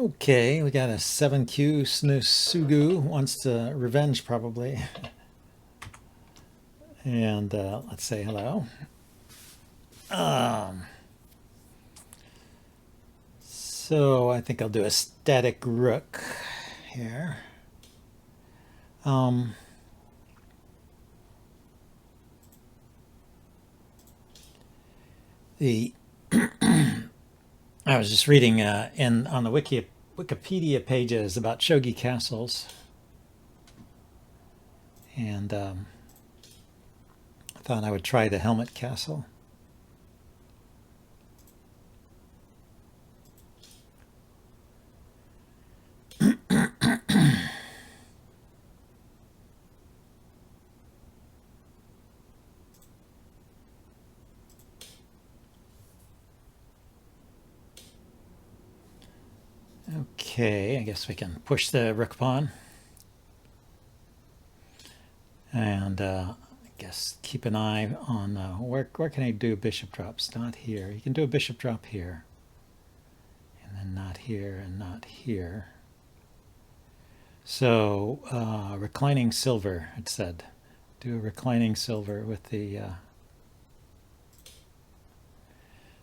Okay, we got a 7Q Sugu wants to revenge probably. And let's say hello. So I think I'll do a static rook here. The I was just reading on the Wikipedia pages about Shogi castles, and I thought I would try the Helmet Castle. Okay, I guess we can push the rook pawn. And I guess keep an eye on where can I do bishop drops? Not here. You can do a bishop drop here. And then not here and not here. So reclining silver, it said. Do a reclining silver with the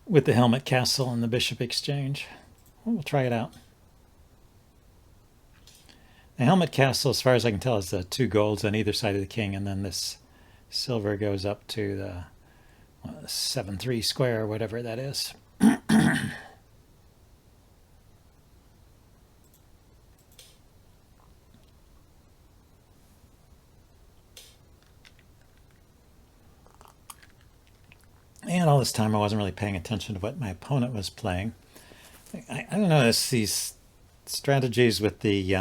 Helmet Castle and the bishop exchange. Well, we'll try it out. The Helmet Castle, as far as I can tell, is the 2 golds on either side of the king, and then this silver goes up to the 7-3 square, or whatever that is. And all this time I wasn't really paying attention to what my opponent was playing. I don't know, these strategies with the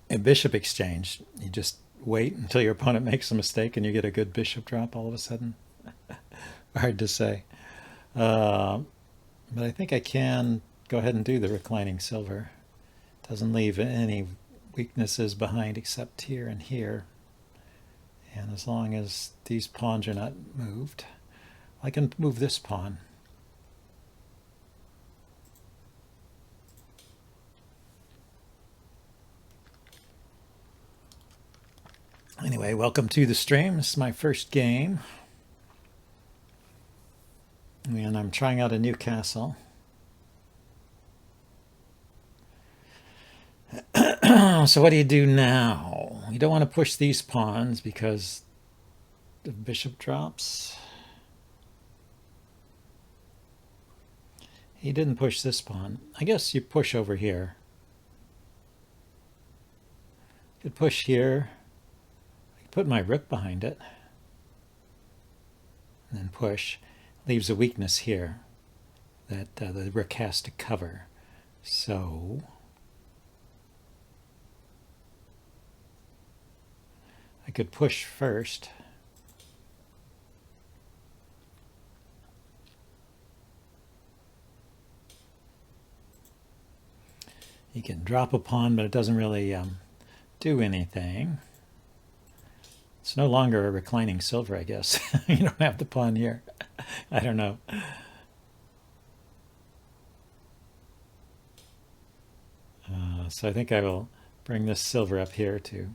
a bishop exchange. You just wait until your opponent makes a mistake and you get a good bishop drop all of a sudden. Hard to say. But I think I can go ahead and do the reclining silver. Doesn't leave any weaknesses behind except here and here. And as long as these pawns are not moved, I can move this pawn. Anyway, welcome to the stream. This is my first game. And I'm trying out a new castle. So what do you do now? You don't want to push these pawns because the bishop drops. He didn't push this pawn. I guess you push over here. You could push here. I could put my rook behind it. And then push. Leaves a weakness here that the rook has to cover. So I could push first. You can drop a pawn, but it doesn't really do anything. It's no longer a reclining silver, I guess. You don't have the pawn here. I don't know. So I think I will bring this silver up here to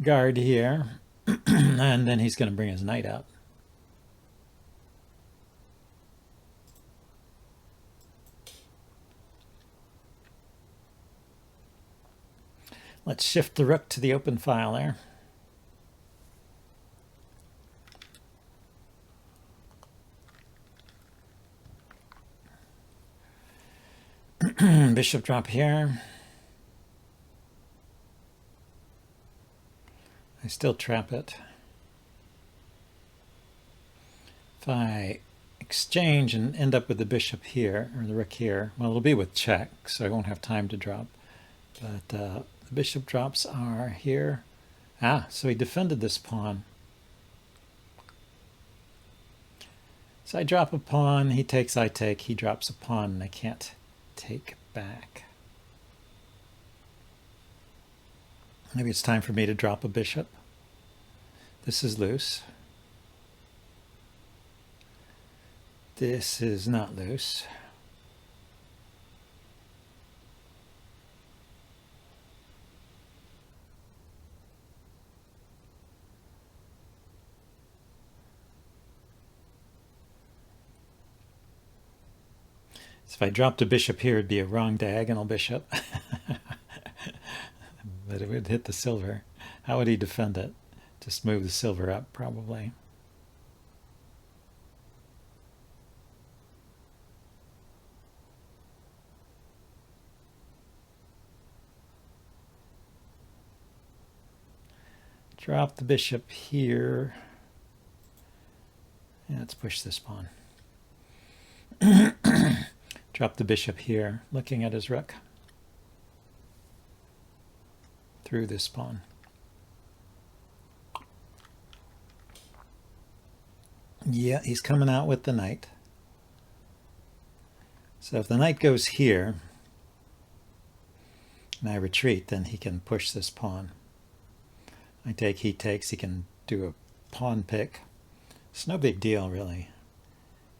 guard here. And then he's going to bring his knight out. Let's shift the rook to the open file there. Bishop drop here. I still trap it. If I exchange and end up with the bishop here, or the rook here, well, it'll be with check, so I won't have time to drop. But the bishop drops are here. So he defended this pawn. So I drop a pawn, he takes, I take, he drops a pawn, and I can't take back. Maybe it's time for me to drop a bishop. This is loose. This is not loose. So if I dropped a bishop here, it'd be a wrong diagonal bishop. But it would hit the silver. How would he defend it? Just move the silver up, probably. Drop the bishop here. Yeah, let's push this pawn. Drop the bishop here, looking at his rook. Through this pawn. Yeah, he's coming out with the knight. So if the knight goes here, and I retreat, then he can push this pawn. I take, he takes, he can do a pawn pick. It's no big deal, really.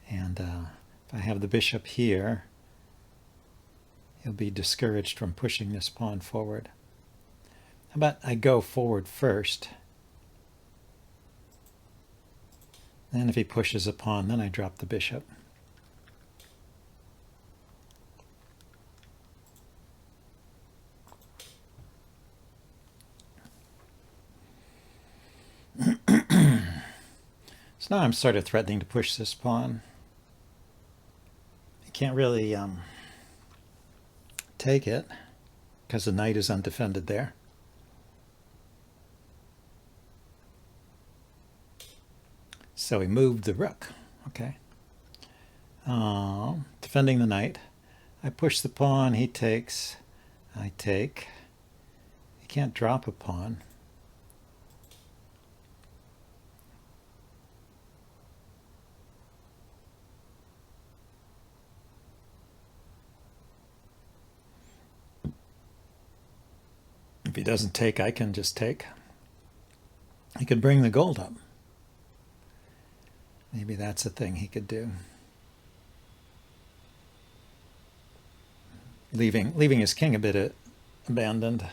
And if I have the bishop here, he'll be discouraged from pushing this pawn forward. How about I go forward first? Then if he pushes a pawn, then I drop the bishop. So now I'm sort of threatening to push this pawn. I can't really take it because the knight is undefended there. So he moved the rook. Okay. Defending the knight. I push the pawn, he takes, I take. He can't drop a pawn. If he doesn't take, I can just take. He could bring the gold up. Maybe that's a thing he could do. Leaving his king a bit abandoned.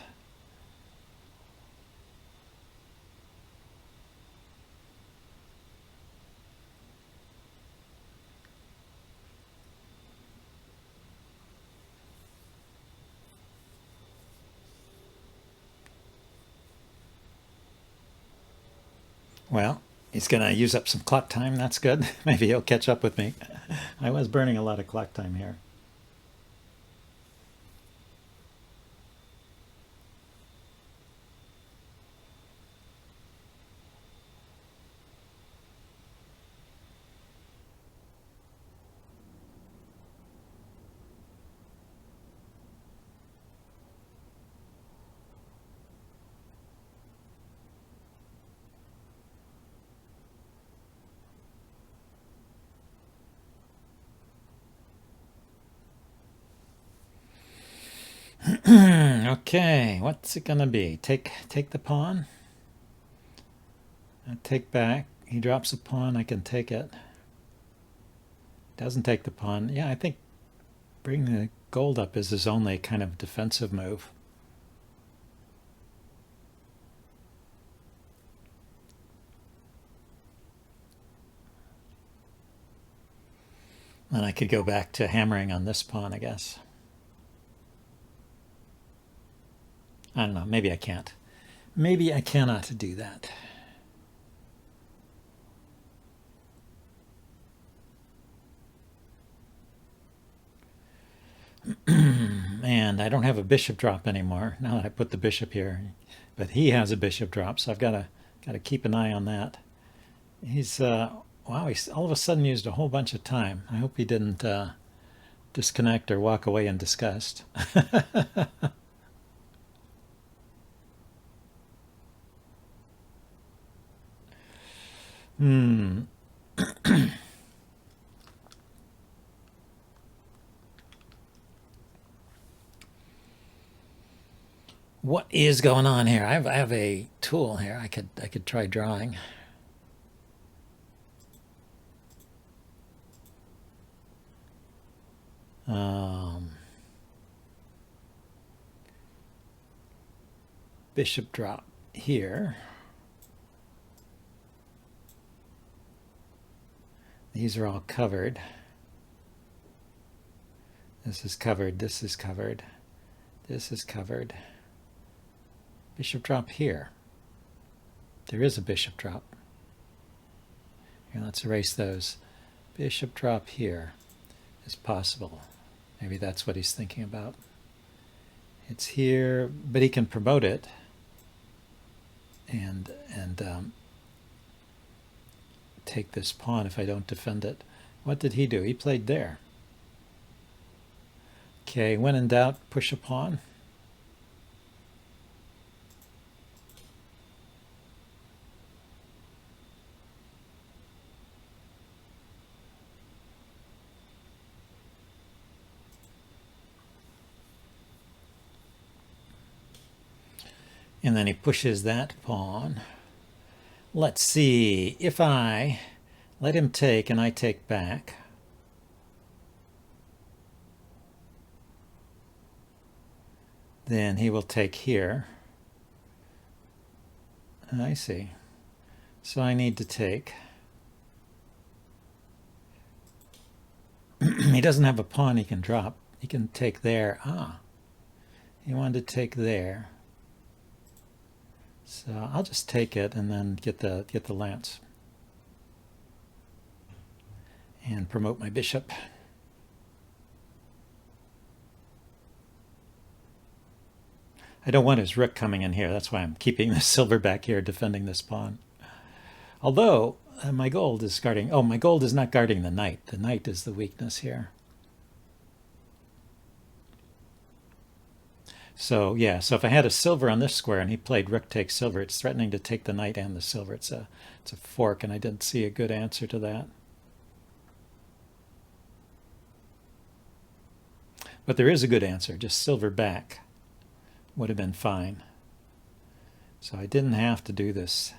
Well, he's going to use up some clock time. That's good. Maybe he'll catch up with me. I was burning a lot of clock time here. Okay, what's it gonna be? Take the pawn. I take back. He drops a pawn. I can take it. Doesn't take the pawn. Yeah, I think bring the gold up is his only kind of defensive move. And I could go back to hammering on this pawn, I guess. I don't know. Maybe I can't. Maybe I cannot do that. And I don't have a bishop drop anymore now that I put the bishop here. But he has a bishop drop, so I've got to keep an eye on that. He's wow, he's all of a sudden used a whole bunch of time. I hope he didn't disconnect or walk away in disgust. What is going on here? I have a tool here. I could try drawing. Bishop drop here. These are all covered. This is covered. This is covered. This is covered. Bishop drop here. There is a bishop drop. Here, let's erase those. Bishop drop here is possible. Maybe that's what he's thinking about. It's here, but he can promote it and take this pawn if I don't defend it. What did he do? He played there. Okay, when in doubt, push a pawn. And then he pushes that pawn. Let's see, if I let him take and I take back, then he will take here. I see. So I need to take. He doesn't have a pawn he can drop. He can take there. Ah, he wanted to take there. So I'll just take it and then get the lance and promote my bishop. I don't want his rook coming in here. That's why I'm keeping the silver back here, defending this pawn. Although my gold is guarding. Oh, my gold is not guarding the knight. The knight is the weakness here. So yeah, so if I had a silver on this square and he played rook takes silver, it's threatening to take the knight and the silver. It's a fork, and I didn't see a good answer to that. But there is a good answer. Just silver back would have been fine. So I didn't have to do this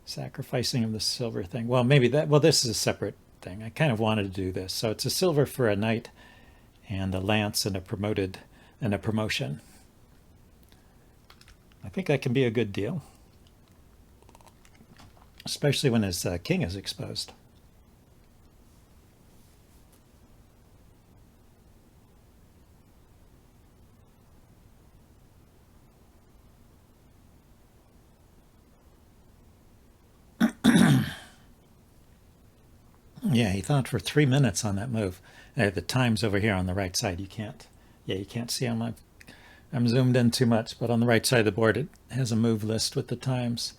sacrificing of the silver thing. Well, maybe that. Well, this is a separate thing. I kind of wanted to do this. So it's a silver for a knight and a lance and a promotion. I think that can be a good deal, especially when his king is exposed. Yeah, he thought for 3 minutes on that move. The time's over here on the right side. You can't. Yeah, you can't see on my. I'm zoomed in too much, but on the right side of the board it has a move list with the times.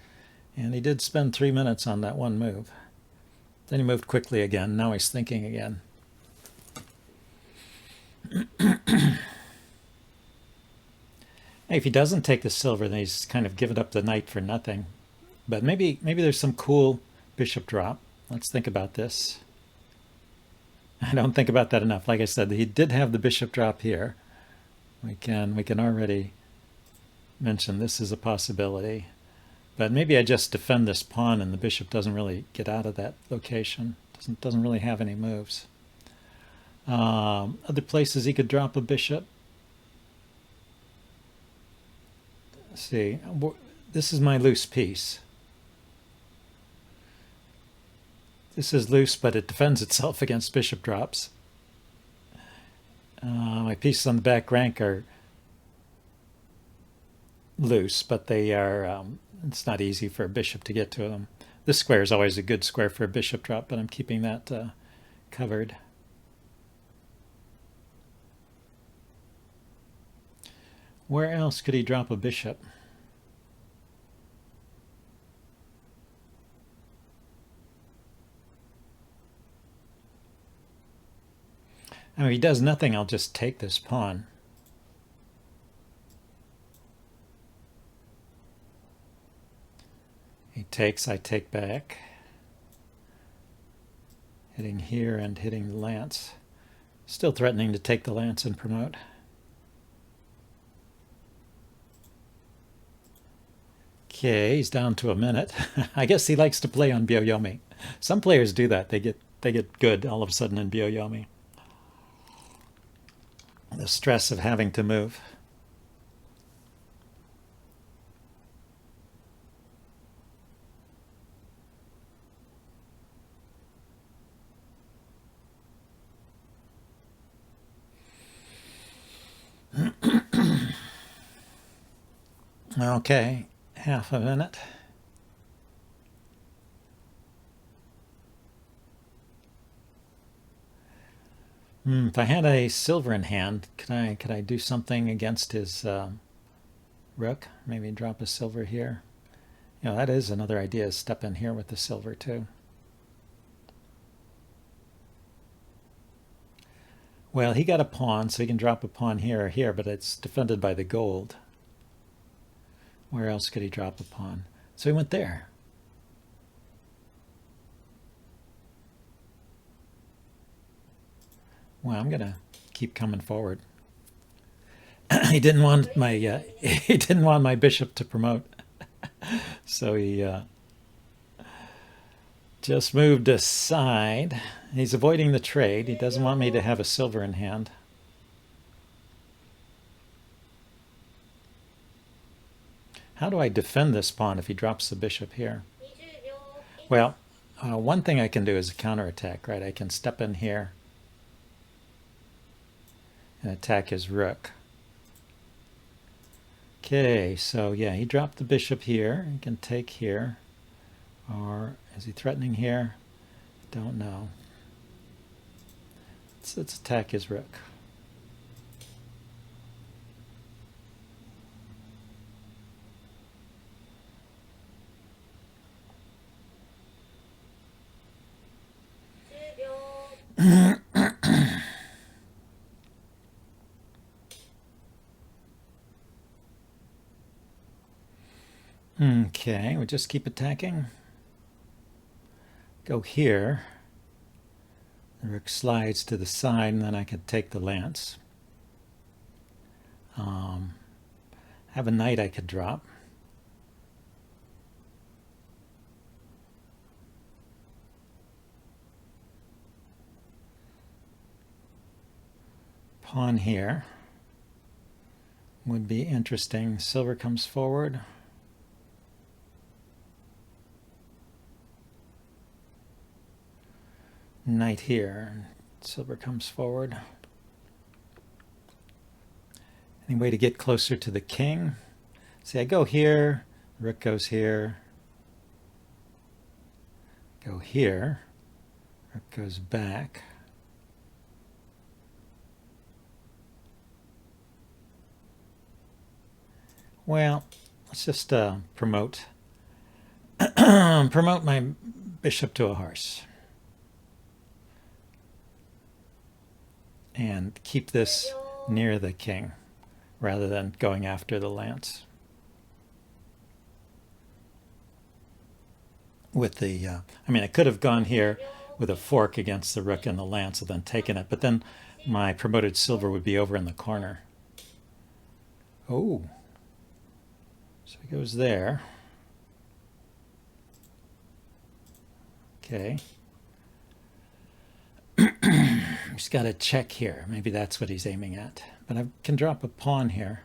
And he did spend 3 minutes on that one move. Then he moved quickly again. Now he's thinking again. If he doesn't take the silver, then he's kind of given up the knight for nothing. But maybe there's some cool bishop drop. Let's think about this. I don't think about that enough. Like I said, he did have the bishop drop here. We can already mention this is a possibility. But maybe I just defend this pawn and the bishop doesn't really get out of that location. Doesn't really have any moves. Other places he could drop a bishop. Let's see. This is my loose piece. This is loose, but it defends itself against bishop drops. My pieces on the back rank are loose, but they are. It's not easy for a bishop to get to them. This square is always a good square for a bishop drop, but I'm keeping that covered. Where else could he drop a bishop? I mean, if he does nothing, I'll just take this pawn. He takes, I take back. Hitting here and hitting the lance. Still threatening to take the lance and promote. Okay, he's down to a minute. I guess he likes to play on Byo-Yomi. Some players do that. They get good all of a sudden in Byo-Yomi. The stress of having to move. Okay, half a minute. If I had a silver in hand, could I do something against his rook? Maybe drop a silver here. You know, that is another idea, is step in here with the silver too. Well, he got a pawn, so he can drop a pawn here or here, but it's defended by the gold. Where else could he drop a pawn? So he went there. Well, I'm gonna keep coming forward. He didn't want my he didn't want my bishop to promote, so he just moved aside. He's avoiding the trade. He doesn't want me to have a silver in hand. How do I defend this pawn if he drops the bishop here? Well, one thing I can do is a counterattack, right? I can step in here and attack his rook. Okay, so yeah, he dropped the bishop here. He can take here. Or is he threatening here? Don't know. Let's attack his rook. Okay, we just keep attacking. Go here. The rook slides to the side, and then I can take the lance. Have a knight I could drop. Pawn here would be interesting. Silver comes forward. Knight here. Silver comes forward. Any way to get closer to the king? See, I go here. Rook goes here. Go here. Rook goes back. Well, let's just promote promote my bishop to a horse. And keep this near the king rather than going after the lance. With the, I mean, I could have gone here with a fork against the rook and the lance and then taken it, but then my promoted silver would be over in the corner. Oh, so he goes there. Okay. He's got a check here. Maybe that's what he's aiming at. But I can drop a pawn here.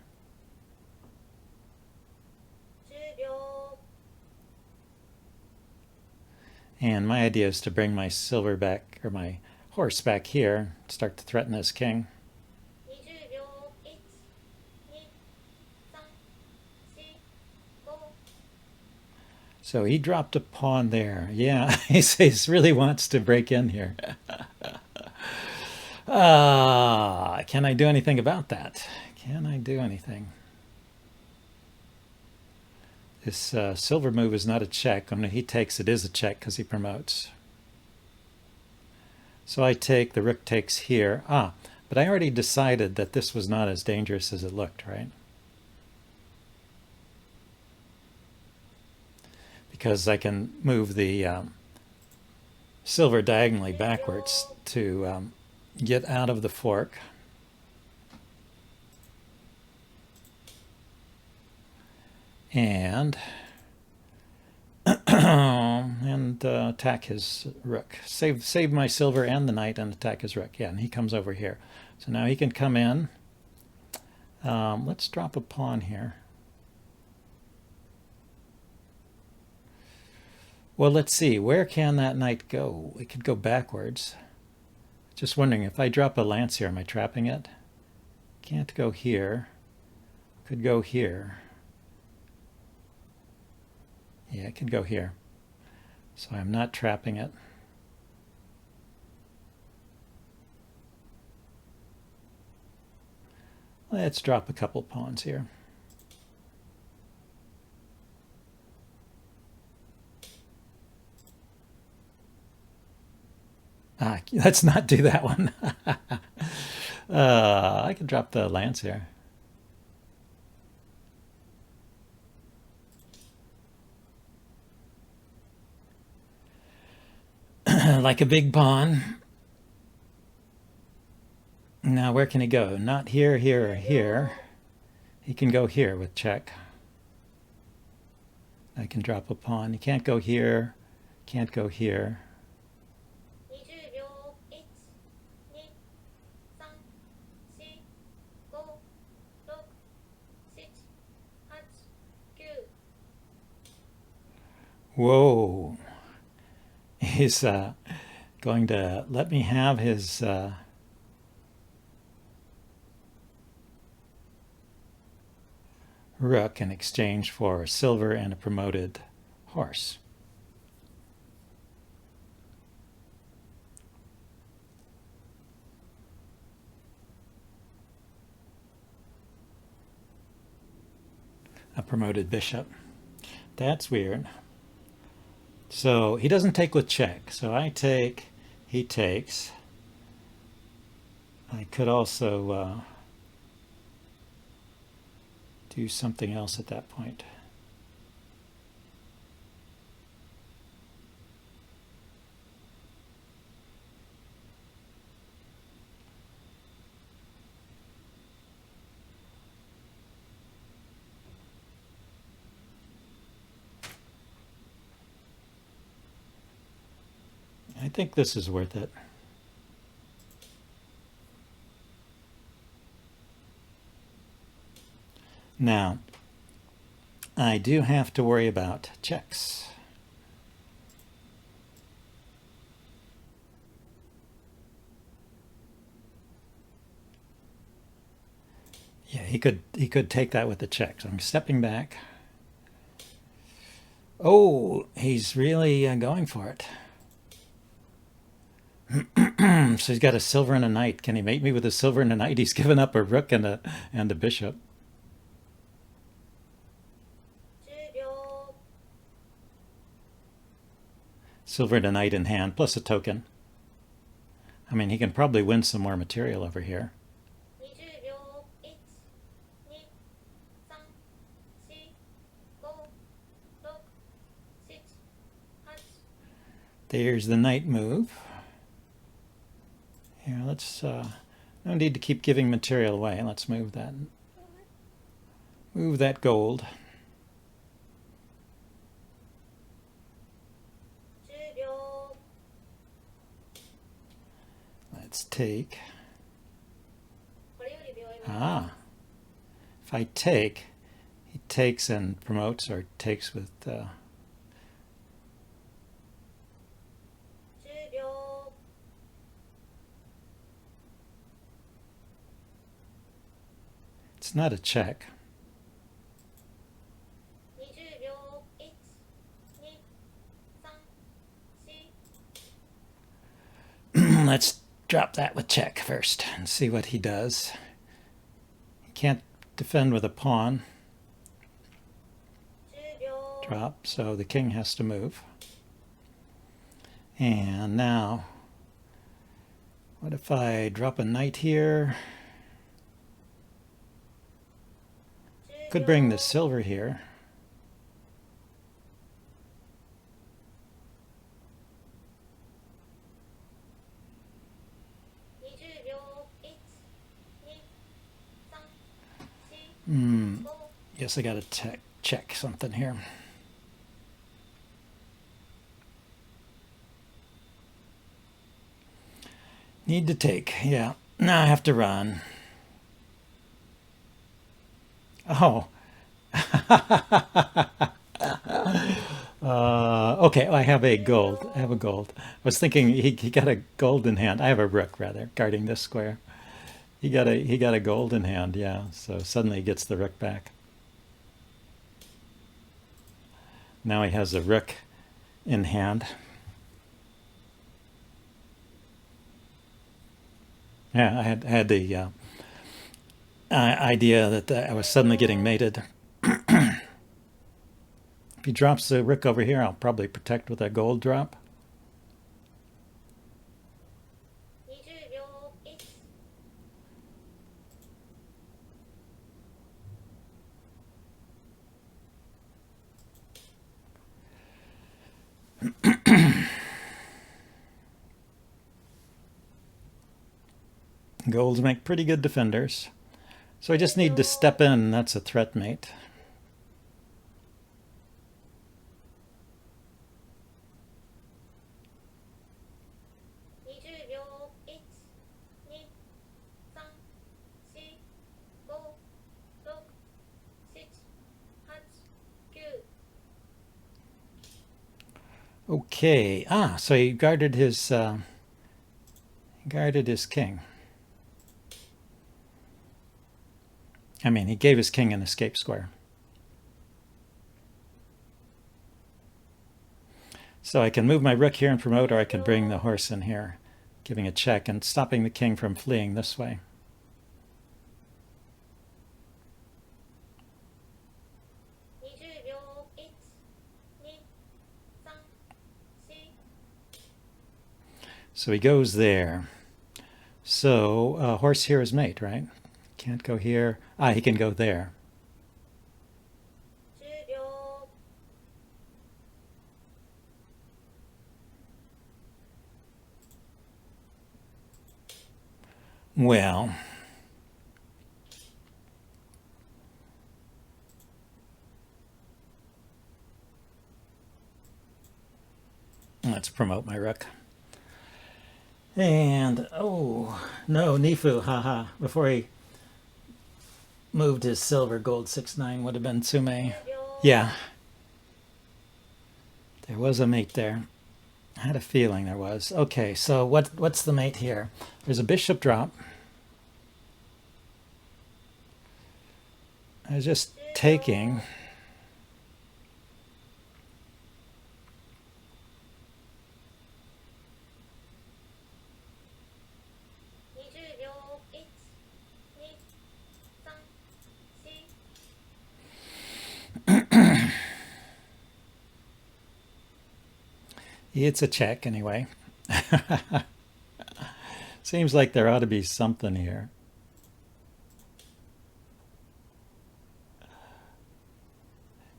And my idea is to bring my silver back, or my horse back here, start to threaten his king. So he dropped a pawn there. Yeah, he really wants to break in here. Can I do anything about that? Can I do anything? This silver move is not a check. When he takes, it is a check because he promotes. So I take, the rook takes here. But I already decided that this was not as dangerous as it looked, right? Because I can move the silver diagonally backwards to get out of the fork. And attack his rook. Save my silver and the knight and attack his rook. Yeah, and he comes over here. So now he can come in. Let's drop a pawn here. Well, let's see. Where can that knight go? It could go backwards. Just wondering, if I drop a lance here, am I trapping it? Can't go here. Could go here. Yeah, it can go here. So I'm not trapping it. Let's drop a couple pawns here. Let's not do that one. I can drop the lance here. Like a big pawn. Now where can he go? Not here, here, or here. He can go here with check. I can drop a pawn. He can't go here. Can't go here. Whoa. He's going to let me have his rook in exchange for silver and a promoted horse. A promoted bishop. That's weird. So he doesn't take with check. So I take, he takes. I could also do something else at that point. I think this is worth it. Now, I do have to worry about checks. Yeah, he could take that with the check. So I'm stepping back. Oh, he's really going for it. So he's got a silver and a knight. Can he mate me with a silver and a knight? He's given up a rook and a bishop. Silver and a knight in hand, plus a token. I mean, he can probably win some more material over here. There's the knight move. Here, let's, no need to keep giving material away. Let's move that. Move that gold. Let's take. Ah. If I take, he takes and promotes, or takes with... It's not a check. Let's drop that with check first and see what he does. He can't defend with a pawn. Drop, so the king has to move. And now, what if I drop a knight here? Could bring the silver here. Guess I gotta check something here. Need to take, yeah. Now I have to run. Oh. Okay, I have a gold. I have a gold. I was thinking he got a gold in hand. I have a rook, rather, guarding this square. He got a gold in hand, yeah. So suddenly he gets the rook back. Now he has a rook in hand. Yeah, I had the idea that I was suddenly getting mated. If he drops the rook over here, I'll probably protect with a gold drop. Golds make pretty good defenders. So I just need to step in. That's a threat mate. Okay. So he guarded his king. I mean, he gave his king an escape square. So I can move my rook here and promote, or I can bring the horse in here, giving a check and stopping the king from fleeing this way. So he goes there. So horse here is mate, right? Can't go here. He can go there. Well, let's promote my rook. And, oh, no, Nifu, haha. Before he moved his silver, gold 6-9 would have been Tsume. Yeah. There was a mate there. I had a feeling there was. Okay, so what's the mate here? There's a bishop drop. I was just taking. It's a check anyway. Seems like there ought to be something here.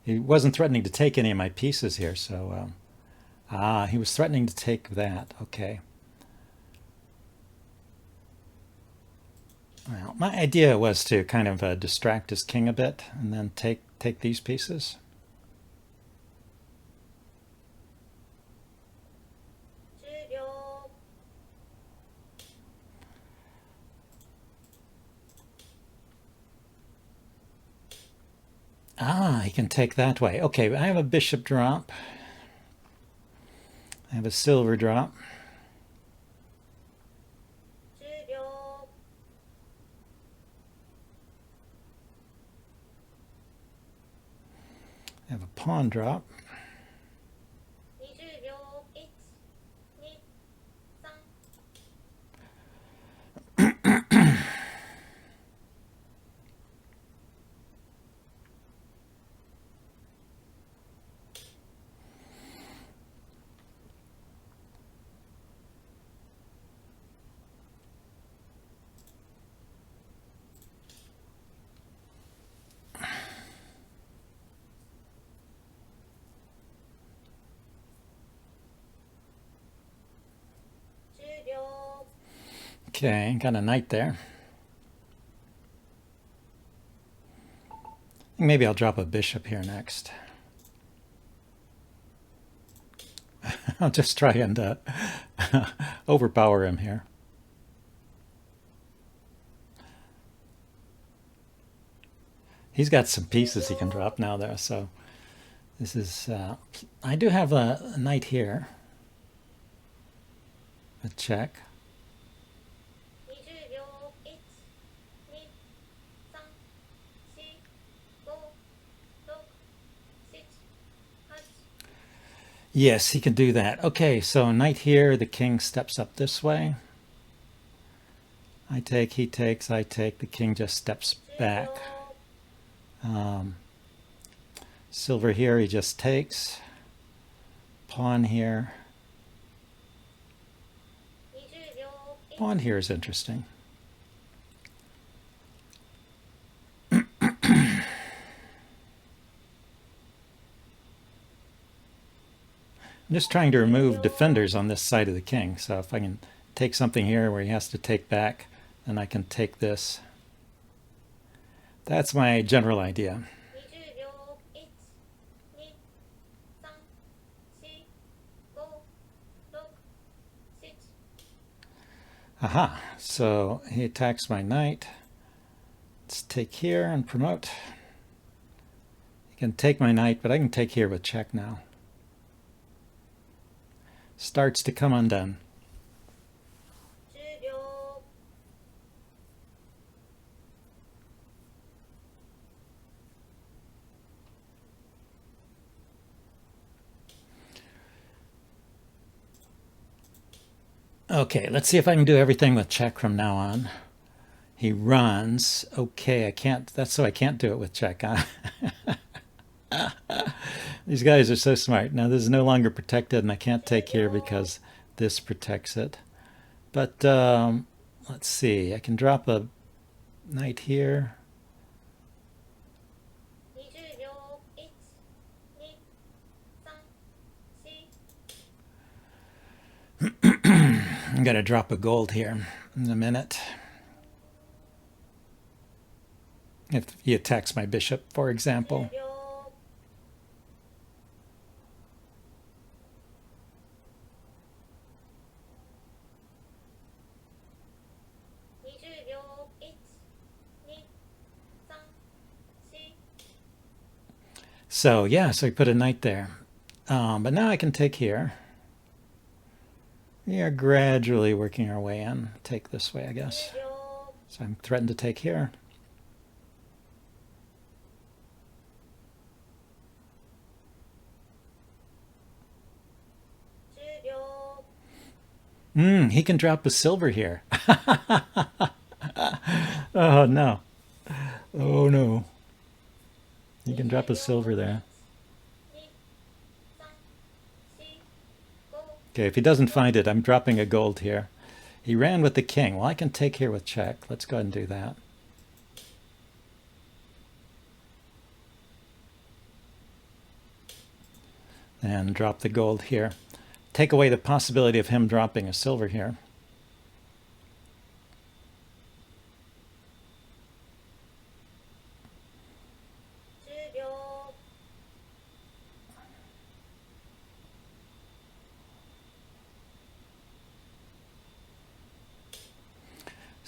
He wasn't threatening to take any of my pieces here, so he was threatening to take that. Okay. Well, my idea was to kind of distract his king a bit and then take these pieces. He can take that way. Okay, I have a bishop drop. I have a silver drop. I have a pawn drop. Okay, got a knight there. Maybe I'll drop a bishop here next. I'll just try and overpower him here. He's got some pieces he can drop now there, so this is... I do have a knight here. A check. Yes, he can do that. Okay, so knight here, the king steps up this way. I take, he takes, I take, the king just steps back. Silver here, he just takes. Pawn here. Pawn here is interesting. I'm just trying to remove defenders on this side of the king. So if I can take something here where he has to take back, then I can take this. That's my general idea. Aha, so he attacks my knight. Let's take here and promote. He can take my knight, but I can take here with check now. Starts to come undone. Okay, let's see if I can do everything with check from now on. He runs. Okay, I can't. That's so I can't do it with check. Huh? These guys are so smart. Now this is no longer protected, and I can't take here because this protects it. But let's see. I can drop a knight here. I'm going to drop a gold here in a minute. If he attacks my bishop, for example. So yeah, so he put a knight there. But now I can take here. We are gradually working our way in. Take this way, I guess. So I'm threatened to take here. He can drop a silver here. Oh no. Oh no. He can drop a silver there. Okay, if he doesn't find it, I'm dropping a gold here. He ran with the king. Well, I can take here with check. Let's go ahead and do that. And drop the gold here. Take away the possibility of him dropping a silver here.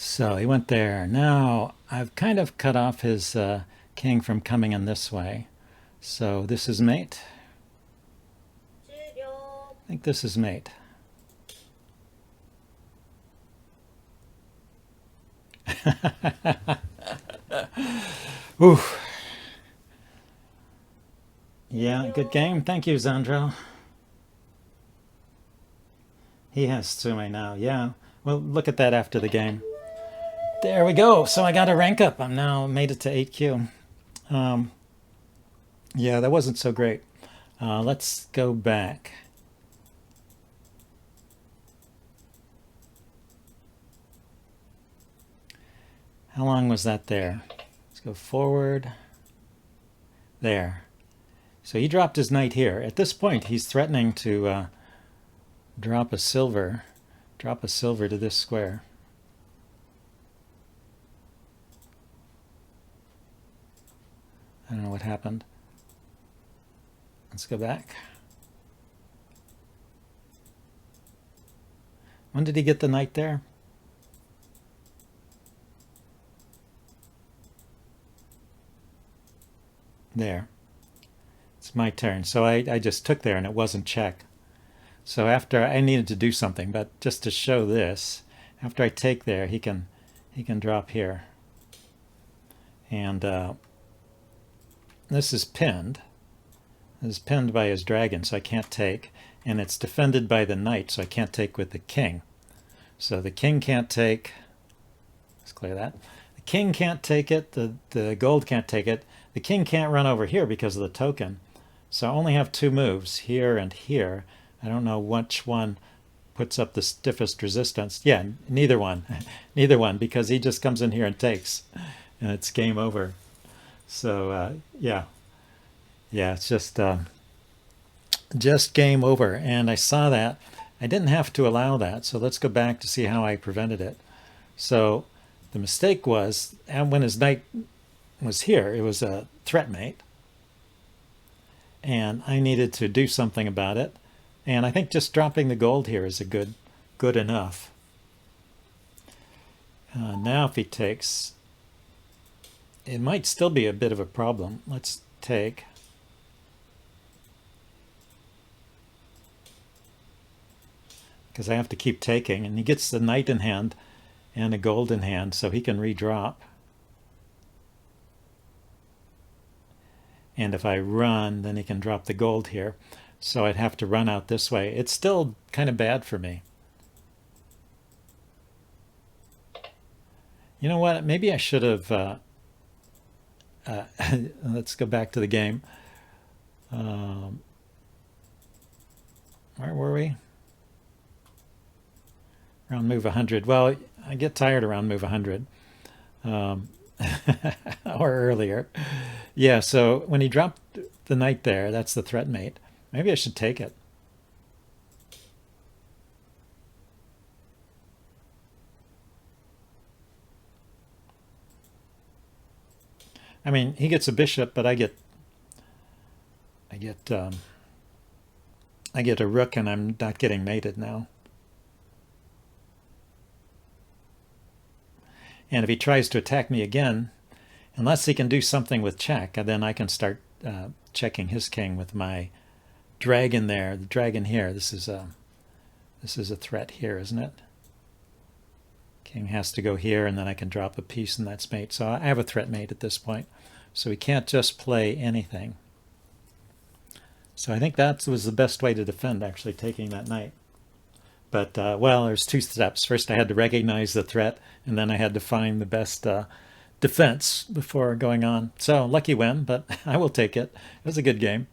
So he went there. Now I've kind of cut off his king from coming in this way. So this is mate. I think this is mate. Ooh. Yeah, good game. Thank you, Zandro. He has Tsume now. Yeah. Well, look at that after the game. There we go. So I got a rank up. I'm now made it to 8Q. Yeah, that wasn't so great. Let's go back. How long was that there? Let's go forward. There. So he dropped his knight here. At this point, he's threatening to drop a silver to this square. I don't know what happened. Let's go back. When did he get the knight there? There. It's my turn. So I just took there and it wasn't check. So after I needed to do something, but just to show this, after I take there, he can drop here. And this is pinned. This is pinned by his dragon, so I can't take. and it's defended by the knight, so I can't take with the king. So the king can't take. Let's clear that. The king can't take it. The gold can't take it. The king can't run over here because of the token. So I only have two moves, here and here. I don't know which one puts up the stiffest resistance. Yeah, neither one. Neither one, because he just comes in here and takes, and it's game over. So yeah, it's just game over. And I saw that. I didn't have to allow that. So let's go back to see how I prevented it. So the mistake was, and when his knight was here, it was a threat mate. And I needed to do something about it. And I think just dropping the gold here is a good enough. Now if he takes, it might still be a bit of a problem. Let's take. Because I have to keep taking, and he gets the knight in hand and a gold in hand, so he can redrop. And if I run, then he can drop the gold here. So I'd have to run out this way. It's still kind of bad for me. You know what? Maybe I should have... let's go back to the game. Where were we? Around move 100. Well, I get tired around move 100. Or earlier. Yeah, so when he dropped the knight there, that's the threat mate. Maybe I should take it. I mean, he gets a bishop, but I get a rook, and I'm not getting mated now. And if he tries to attack me again, unless he can do something with check, then I can start checking his king with my dragon there. The dragon here. This is a threat here, isn't it? King has to go here, and then I can drop a piece, and that's mate. So I have a threat mate at this point. So he can't just play anything. So I think that was the best way to defend, actually, taking that knight. But, well, there's two steps. First, I had to recognize the threat, and then I had to find the best defense before going on. So, lucky win, but I will take it. It was a good game.